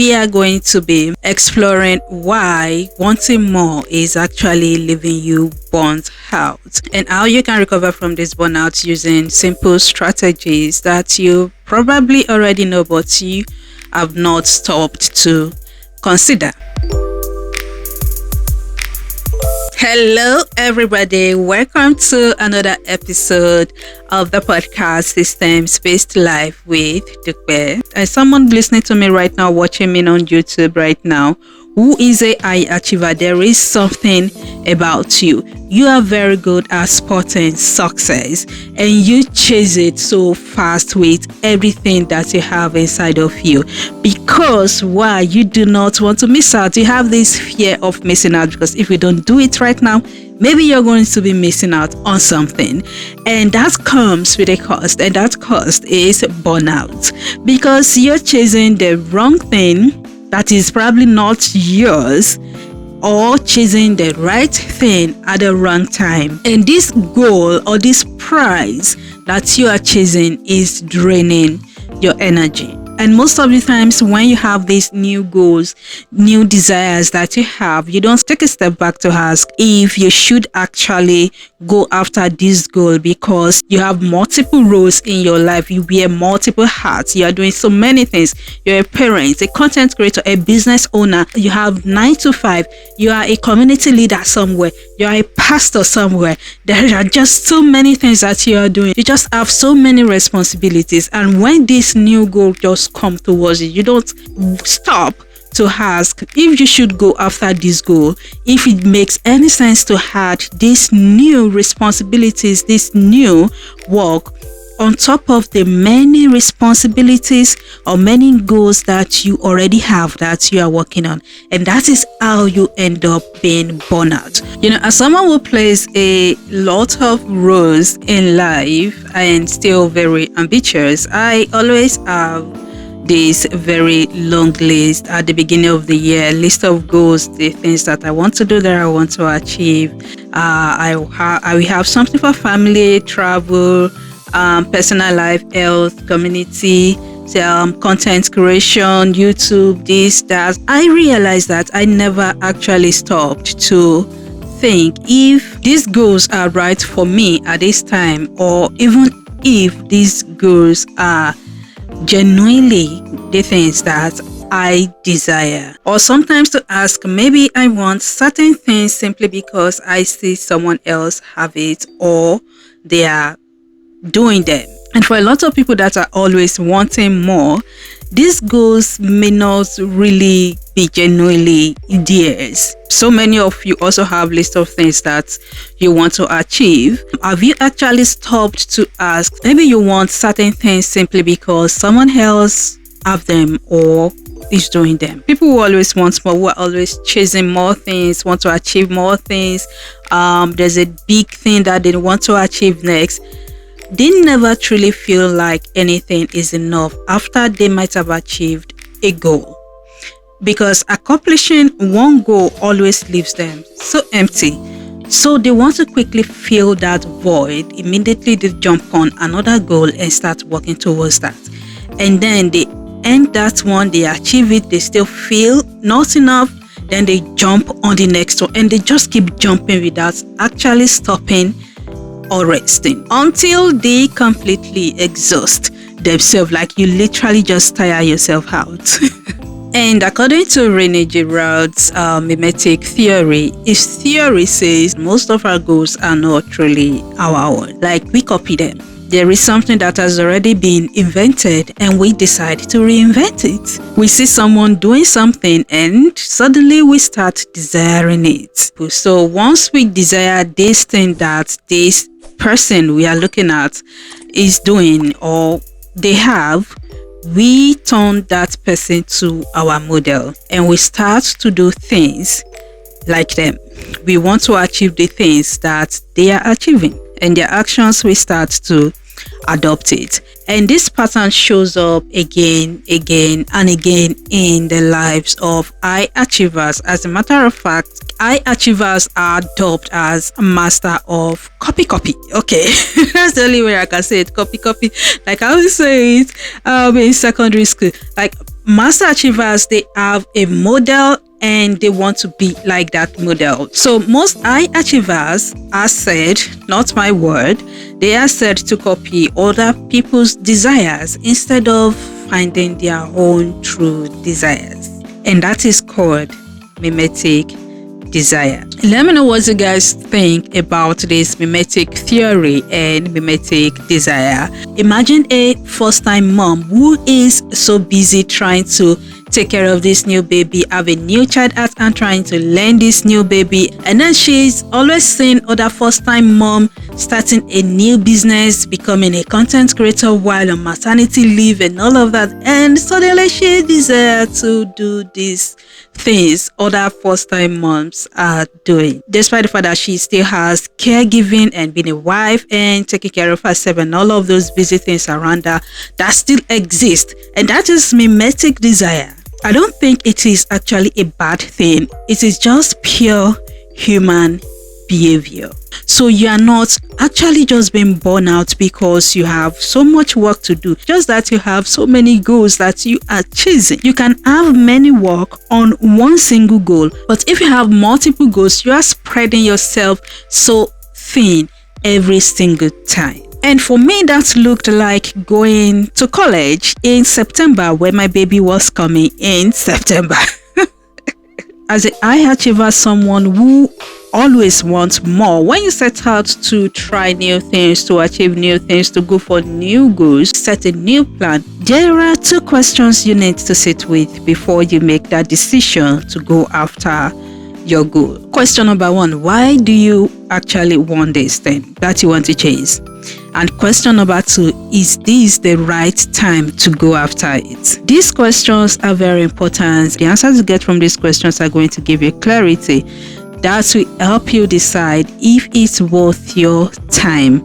we are going to be exploring why wanting more is actually leaving you burnt out, and how you can recover from this burnout using simple strategies that you probably already know but you have not stopped to consider. Hello everybody, welcome to another episode of the podcast Systems Based Life with Dukbe. As someone listening to me right now, watching me on YouTube right now, who is a high achiever, there is something about you. You are very good at spotting success and you chase it so fast with everything that you have inside of you, because why? You do not want to miss out. You have this fear of missing out, because if you don't do it right now, maybe you're going to be missing out on something, and that comes with a cost, and that cost is burnout, because you're chasing the wrong thing that is probably not yours, or chasing the right thing at the wrong time. And this goal or this prize that you are chasing is draining your energy. And most of the times when you have these new goals, new desires that you have, you don't take a step back to ask if you should actually go after this goal, because you have multiple roles in your life. You wear multiple hats. You are doing so many things. You're a parent, a content creator, a business owner. You have 9 to 5. You are a community leader somewhere. You are a pastor somewhere. There are just so many things that you are doing. You just have so many responsibilities. And when this new goal just come towards you, you don't stop to ask if you should go after this goal, if it makes any sense to add these new responsibilities, this new work on top of the many responsibilities or many goals that you already have that you are working on. And that is how you end up being burnout. You know, as someone who plays a lot of roles in life and still very ambitious, I always have this very long list at the beginning of the year, list of goals, the things that I want to do, that I want to achieve. I will have something for family, travel, personal life, health, community, content creation, YouTube, this, that. I realized that I never actually stopped to think if these goals are right for me at this time, or even if these goals are genuinely the things that I desire. Or sometimes to ask, maybe I want certain things simply because I see someone else have it or they are doing them. And for a lot of people that are always wanting more, these goals may not really be genuinely theirs. So many of you also have lists of things that you want to achieve. Have you actually stopped to ask, maybe you want certain things simply because someone else have them or is doing them? People who always want more, who are always chasing more things, want to achieve more things. There's a big thing that they want to achieve next. They never truly feel like anything is enough after they might have achieved a goal, because accomplishing one goal always leaves them so empty. So they want to quickly fill that void. Immediately they jump on another goal and start working towards that. And then they end that one, they achieve it, they still feel not enough. Then they jump on the next one, and they just keep jumping without actually stopping or resting until they completely exhaust themselves, like you literally just tire yourself out. And according to Rene Girard's Mimetic theory, his theory says most of our goals are not really our own. Like, we copy them. There is something that has already been invented and we decide to reinvent it. We see someone doing something and suddenly we start desiring it. So once we desire this thing that this person we are looking at is doing or they have, we turn that person to our model and we start to do things like them. We want to achieve the things that they are achieving, and their actions we start to adopt it. And this pattern shows up again and again in the lives of high achievers. As a matter of fact, high achievers are dubbed as master of copy. Okay, that's the only way I can say it. Copy. Like I always say it in secondary school. Like master achievers, they have a model and they want to be like that model. So most high achievers are said, not my word, they are said to copy other people's desires instead of finding their own true desires. And that is called mimetic desire. Let me know what you guys think about this mimetic theory and mimetic desire. Imagine a first-time mom who is so busy trying to take care of this new baby, have a new child at and trying to learn this new baby, and then she's always seeing other first-time mom starting a new business, becoming a content creator while on maternity leave and all of that, and suddenly she desires to do these things other first-time moms are doing, despite the fact that she still has caregiving and being a wife and taking care of herself and all of those busy things around her that still exist. And that is mimetic desire. I don't think it is actually a bad thing. It is just pure human behavior. So you are not actually just being burned out because you have so much work to do, just that you have so many goals that you are chasing. You can have many work on one single goal, but if you have multiple goals, you are spreading yourself so thin every single time. And for me, that looked like going to college in September when my baby was coming in September. As a high achiever, someone who always wants more, when you set out to try new things, to achieve new things, to go for new goals, set a new plan, there are two questions you need to sit with before you make that decision to go after your goal. Question number one, why do you actually want this thing that you want to chase? And question number two, is this the right time to go after it? These questions are very important. The answers you get from these questions are going to give you clarity that will help you decide if it's worth your time.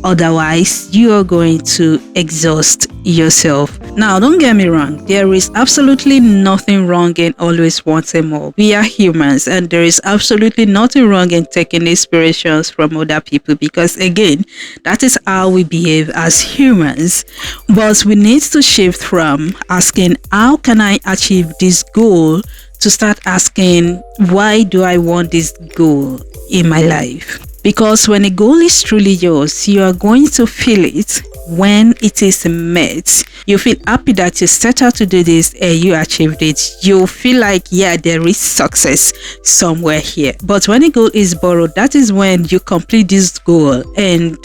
Otherwise, you are going to exhaust yourself. Now, don't get me wrong. There is absolutely nothing wrong in always wanting more. We are humans, and there is absolutely nothing wrong in taking inspirations from other people because, again, that is how we behave as humans. But we need to shift from asking, how can I achieve this goal, to start asking, why do I want this goal in my life? Because when a goal is truly yours, you are going to feel it when it is met. You feel happy that you set out to do this and you achieved it. You feel like, yeah, there is success somewhere here. But when a goal is borrowed, that is when you complete this goal and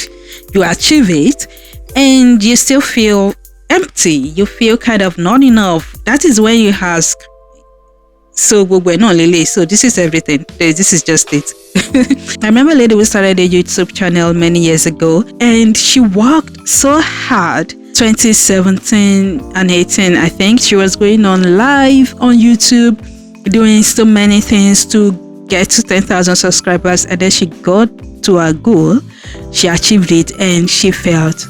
you achieve it and you still feel empty. You feel kind of not enough. That is when you ask, so we're not Lily, so this is everything. This is just it. I remember a lady who started a YouTube channel many years ago, and she worked so hard. 2017 and 18, I think, she was going on live on YouTube, doing so many things to get to 10,000 subscribers, and then she got to her goal. She achieved it, and she felt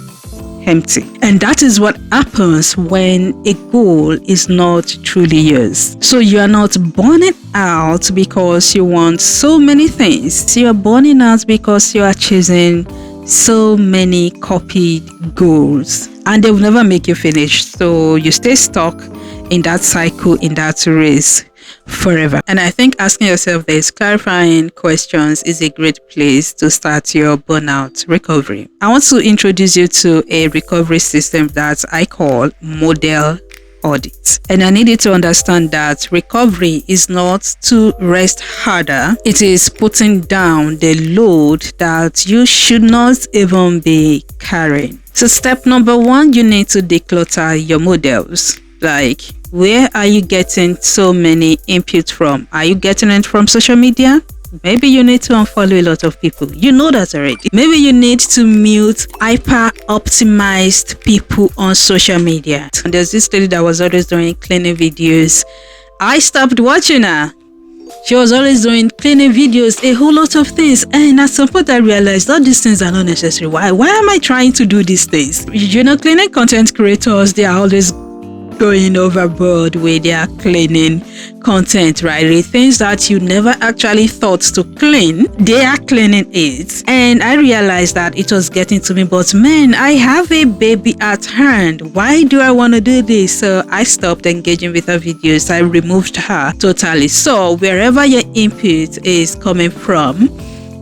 empty. And that is what happens when a goal is not truly yours. So you are not burning out because you want so many things. You are burning out because you are chasing so many copied goals, and they will never make you finish. So you stay stuck in that cycle, in that race forever. And I think asking yourself these clarifying questions is a great place to start your burnout recovery. I want to introduce you to a recovery system that I call Model Audit. And I need you to understand that recovery is not to rest harder. It is putting down the load that you should not even be carrying. So step number one, you need to declutter your models. Like, where are you getting so many inputs from? Are you getting it from social media? Maybe you need to unfollow a lot of people. You know that already. Maybe you need to mute hyper-optimized people on social media. And there's this lady that was always doing cleaning videos. I stopped watching her. She was always doing cleaning videos, a whole lot of things. And at some point I realized all these things are not necessary. Why am I trying to do these things? You know, cleaning content creators, they are always going overboard with their cleaning content, right? The things that you never actually thought to clean, they are cleaning it. And I realized that it was getting to me, but man, I have a baby at hand. Why do I want to do this? So I stopped engaging with her videos. I removed her totally. So wherever your input is coming from,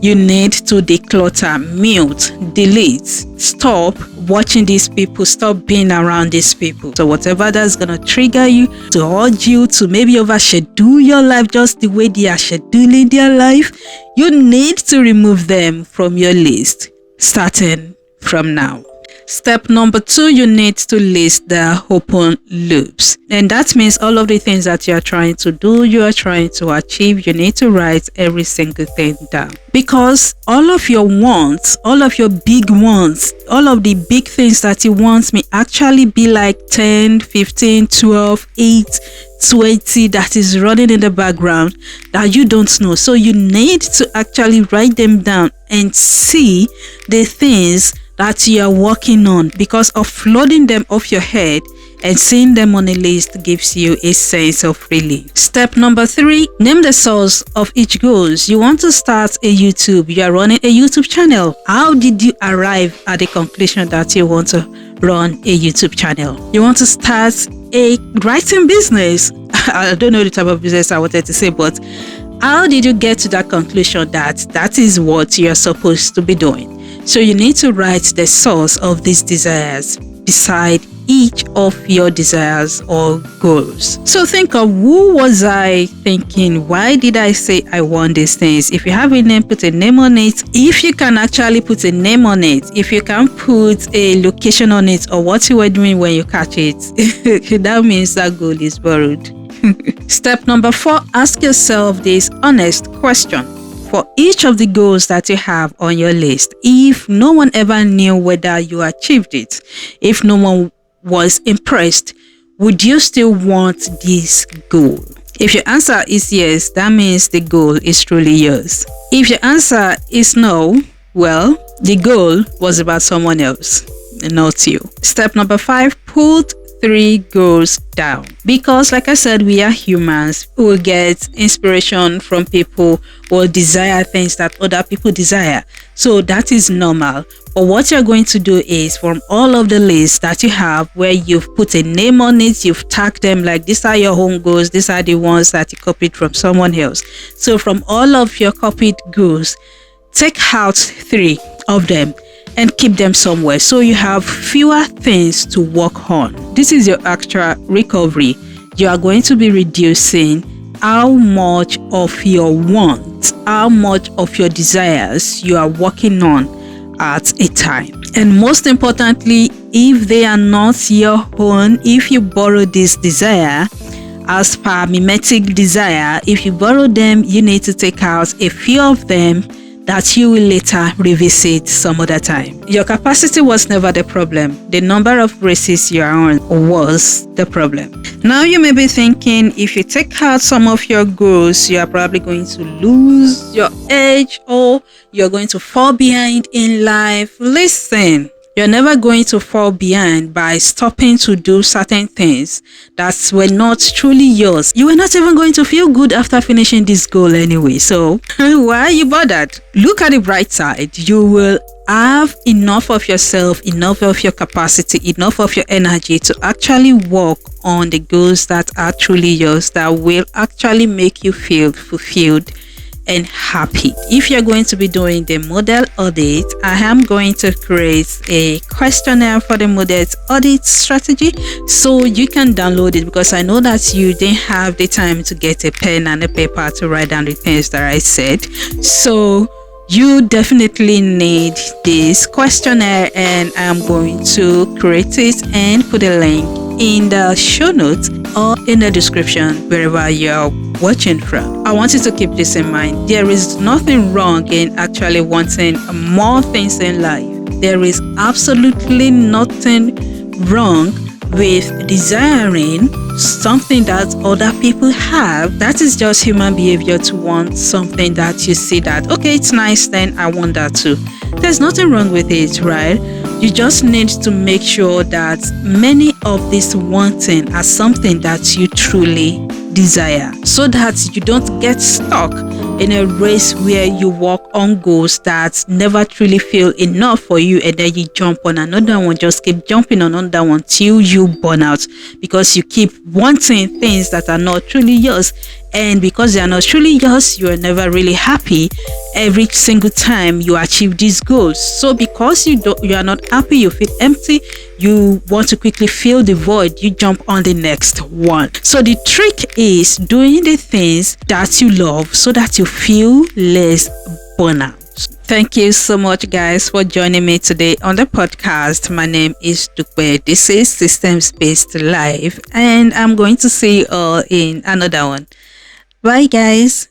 you need to declutter, mute, delete, stop watching these people, stop being around these people. So whatever that's gonna trigger you, to urge you to maybe overschedule your life just the way they are scheduling their life, you need to remove them from your list starting from now. Step number 2, you need to list the open loops. And that means all of the things that you are trying to do, you are trying to achieve, you need to write every single thing down. Because all of your wants, all of your big wants, all of the big things that you want may actually be like 10, 15, 12, 8, 20 that is running in the background that you don't know. So you need to actually write them down and see the things that you are working on, because offloading them off your head and seeing them on a list gives you a sense of relief. Step number 3, name the source of each goals. You want to start a YouTube, you are running a YouTube channel. How did you arrive at the conclusion that you want to run a YouTube channel? You want to start a writing business. I don't know the type of business I wanted to say, but how did you get to that conclusion that that is what you're supposed to be doing? So you need to write the source of these desires beside each of your desires or goals. So think of, who was I thinking? Why did I say I want these things? If you have a name, put a name on it. If you can actually put a name on it, if you can put a location on it or what you were doing when you catch it, that means that goal is borrowed. Step number 4, ask yourself this honest question. For each of the goals that you have on your list, if no one ever knew whether you achieved it, if no one was impressed, would you still want this goal? If your answer is yes, that means the goal is truly yours. If your answer is no, well, the goal was about someone else, not you. Step number 5, put 3 goals down, because like I said, we are humans who will get inspiration from people or desire things that other people desire. So that is normal. But what you're going to do is, from all of the lists that you have where you've put a name on it, you've tagged them like these are your home goals, these are the ones that you copied from someone else. So from all of your copied goals, take out 3 of them and keep them somewhere so you have fewer things to work on. This is your actual recovery. You are going to be reducing how much of your wants, how much of your desires you are working on at a time. And most importantly, if they are not your own, if you borrow this desire, as per mimetic desire, if you borrow them, you need to take out a few of them that you will later revisit some other time. Your capacity was never the problem. The number of races you are on was the problem. Now you may be thinking, if you take out some of your goals, you are probably going to lose your edge or you're going to fall behind in life. Listen, you're never going to fall behind by stopping to do certain things that were not truly yours. You were not even going to feel good after finishing this goal anyway. So why are you bothered? Look at the bright side. You will have enough of yourself, enough of your capacity, enough of your energy to actually work on the goals that are truly yours, that will actually make you feel fulfilled and happy. If you're going to be doing the model audit, I am going to create a questionnaire for the model audit strategy so you can download it, because I know that you didn't have the time to get a pen and a paper to write down the things that I said. So you definitely need this questionnaire, and I'm going to create it and put a link in the show notes or in the description wherever you're watching from. I want you to keep this in mind. There is nothing wrong in actually wanting more things in life. There is absolutely nothing wrong with desiring something that other people have. That is just human behavior, to want something that you see that, okay, it's nice, then I want that too. There's nothing wrong with it, right? You just need to make sure that many of these wanting are something that you truly desire, so that you don't get stuck in a race where you work on goals that never truly feel enough for you, and then you jump on another one, just keep jumping on another one till you burn out, because you keep wanting things that are not truly yours. And because they are not truly yours, you are never really happy every single time you achieve these goals. So because you are not happy, you feel empty, you want to quickly fill the void, you jump on the next one. So the trick is doing the things that you love so that you feel less burnout. Thank you so much, guys, for joining me today on the podcast. My name is Dukwe. This is Systems Based Life, and I'm going to see you all in another one. Bye, guys.